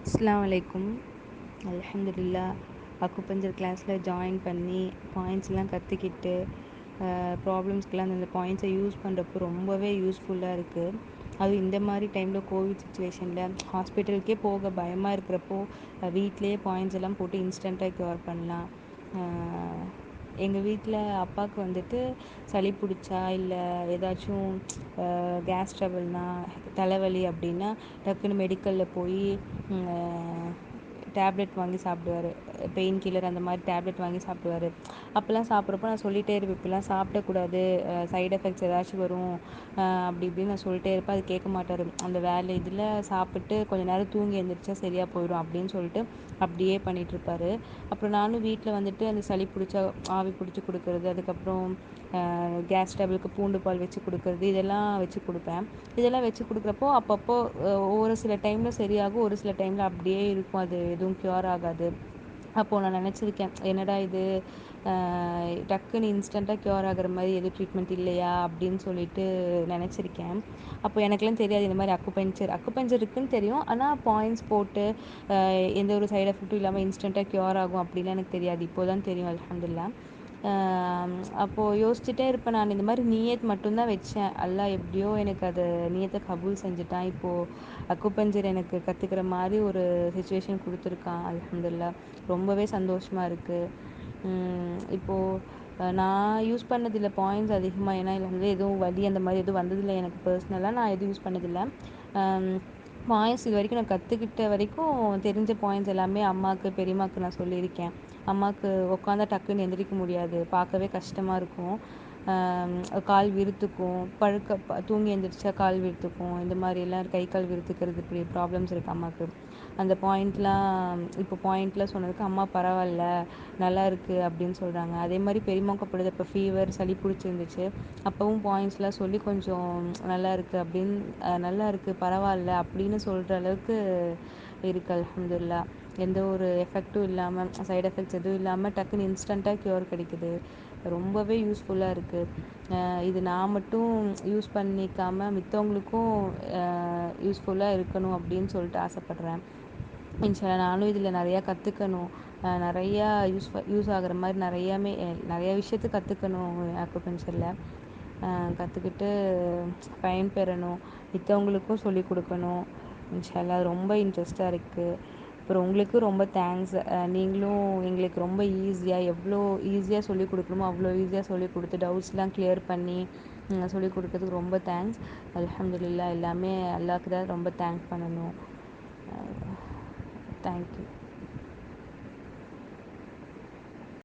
அஸ்ஸலாமு அலைக்கும். அல்ஹம்துலில்லா. அக்குபஞ்சர் கிளாஸில் ஜாயின் பண்ணி பாயிண்ட்ஸ்லாம் கற்றுக்கிட்டு ப்ராப்ளம்ஸ்க்கெலாம் அந்த பாயிண்ட்ஸை யூஸ் பண்ணுறப்போ ரொம்பவே யூஸ்ஃபுல்லாக இருக்குது. அதுவும் இந்த மாதிரி டைமில் கோவிட் சுச்சுவேஷனில் ஹாஸ்பிட்டலுக்கே போக பயமாக இருக்கிறப்போ வீட்டிலேயே பாயிண்ட்ஸ் எல்லாம் போட்டு இன்ஸ்டண்ட்டாக க்யூர் பண்ணலாம். எங்கள் வீட்டில் அப்பாவுக்கு வந்துட்டு சளி பிடிச்சா இல்லை ஏதாச்சும் கேஸ் ட்ரபிள்னா தலைவலி அப்படின்னா டக்குன்னு மெடிக்கலில் போய் டேப்லெட் வாங்கி சாப்பிடுவார். பெயின் கில்லர் அந்த மாதிரி டேப்லெட் வாங்கி சாப்பிடுவார். அப்போல்லாம் சாப்பிட்றப்போ நான் சொல்லிகிட்டே இருப்பேன், இப்படிலாம் சாப்பிடக்கூடாது, சைடு எஃபெக்ட்ஸ் ஏதாச்சும் வரும் அப்படி இப்படின்னு நான் சொல்லிட்டே இருப்பேன். அது கேட்க மாட்டார். அந்த வேலை இதில் சாப்பிட்டு கொஞ்சம் நேரம் தூங்கி எழுந்திரிச்சா சரியாக போயிடும் அப்படின்னு சொல்லிட்டு அப்படியே பண்ணிகிட்ருப்பாரு. அப்புறம் நானும் வீட்டில் வந்துட்டு அந்த சளி பிடிச்சா ஆவி பிடிச்சி கொடுக்குறது, அதுக்கப்புறம் கேஸ் டேபிளுக்கு பூண்டு பால் வச்சு கொடுக்குறது, இதெல்லாம் வச்சு கொடுப்பேன். இதெல்லாம் வச்சு கொடுக்குறப்போ அப்பப்போ ஒரு சில டைமில் சரியாகும், ஒரு சில டைமில் அப்படியே இருக்கும், அது எதுவும் க்யூர் ஆகாது. அப்போது நான் நினச்சிருக்கேன், என்னடா இது டக்குன்னு இன்ஸ்டண்ட்டாக க்யூர் ஆகிற மாதிரி எதுவும் ட்ரீட்மெண்ட் இல்லையா அப்படின்னு சொல்லிட்டு நினச்சிருக்கேன். அப்போ எனக்குலாம் தெரியாது இந்த மாதிரி அக்குபஞ்சர் இருக்குதுன்னு தெரியும், ஆனால் பாயிண்ட்ஸ் போட்டு எந்த ஒரு சைடு எஃபெக்ட்டும் இல்லாமல் இன்ஸ்டண்ட்டாக க்யூர் ஆகும் அப்படிலாம் எனக்கு தெரியாது. இப்போ தான் தெரியும், அல்ஹம்துலில்லா. அப்போது யோசிச்சுட்டே இருப்பேன், நான் இந்த மாதிரி நியத் மட்டும்தான் வச்சேன். அல்லாஹ் எப்படியோ எனக்கு அது நியத்தை கபூல் செஞ்சுட்டான். இப்போது அக்குபஞ்சர் எனக்கு கற்றுக்கிற மாதிரி ஒரு சுச்சுவேஷன் கொடுத்துருக்கான், அல்ஹம்துலில்லா. ரொம்பவே சந்தோஷமாக இருக்குது. நான் யூஸ் பண்ணதில்லை பாயிண்ட்ஸ் அதிகமாக, ஏன்னா இதில் வந்து எதுவும் வலி அந்த மாதிரி எதுவும் வந்ததில்லை எனக்கு பர்சனலாக. நான் எதுவும் யூஸ் பண்ணதில்லை. பாயிண்ட்ஸ் இது வரைக்கும் நான் கற்றுக்கிட்ட வரைக்கும் தெரிஞ்ச பாயிண்ட்ஸ் எல்லாமே அம்மாவுக்கு பெரியம்மாவுக்கு நான் சொல்லியிருக்கேன். அம்மாவுக்கு உட்காந்தா டக்குன்னு எந்திரிக்க முடியாது, பார்க்கவே கஷ்டமாக இருக்கும், கால் விருத்துக்கும், தூங்கி எழுந்திரிச்சா கால் விருத்துக்கும், இந்த மாதிரிலாம் கை கால் விருத்துக்கிறது இப்படி ப்ராப்ளம்ஸ் இருக்குது அம்மாவுக்கு. அந்த பாயிண்ட்லாம் சொன்னதுக்கு அம்மா பரவாயில்ல, நல்லா இருக்குது அப்படின்னு சொல்கிறாங்க. அதே மாதிரி பெரியம்மாவுக்கு அப்படி தான், இப்போ ஃபீவர் சளி பிடிச்சிருந்துச்சு, அப்போவும் பாயிண்ட்ஸ்லாம் சொல்லி கொஞ்சம் நல்லா இருக்குது அப்படின்னு நல்லா இருக்குது பரவாயில்ல அப்படின்னு சொல்கிற அளவுக்கு இருக்குது, அல்ஹம்துலில்லா. எந்த ஒரு எஃபெக்ட்டும் இல்லாமல், சைடு எஃபெக்ட்ஸ் எதுவும் இல்லாமல் டக்குன்னு இன்ஸ்டண்ட்டாக க்யூர் கிடைக்குது. ரொம்பவே யூஸ்ஃபுல்லாக இருக்குது. இது நான் மட்டும் யூஸ் பண்ணிக்காமல் மித்தவங்களுக்கும் யூஸ்ஃபுல்லாக இருக்கணும் அப்படின்னு சொல்லிட்டு ஆசைப்பட்றேன். இன்ஷா அல்லாஹ் நானும் இதில் நிறையா கற்றுக்கணும், நிறையா யூஸ் ஆகிற மாதிரி நிறையா விஷயத்தை கற்றுக்கணும் அக்குபஞ்சரில். கற்றுக்கிட்டு பயன்பெறணும், மித்தவங்களுக்கும் சொல்லிக் கொடுக்கணும். இன்ஷா அல்லாஹ் ரொம்ப இன்ட்ரெஸ்ட்டாக இருக்குது. அப்புறம் உங்களுக்கும் ரொம்ப தேங்க்ஸ். நீங்களும் எங்களுக்கு ரொம்ப எவ்வளோ ஈஸியாக சொல்லிக் கொடுக்கணுமோ அவ்வளோ ஈஸியாக சொல்லிக் கொடுத்து டவுட்ஸ்லாம் கிளியர் பண்ணி சொல்லிக் கொடுக்கறதுக்கு ரொம்ப தேங்க்ஸ். அல்ஹம்துலில்லா. எல்லாமே அல்லாஹ்க்கு தான் ரொம்ப தேங்க்ஸ் பண்ணணும். தேங்க்யூ.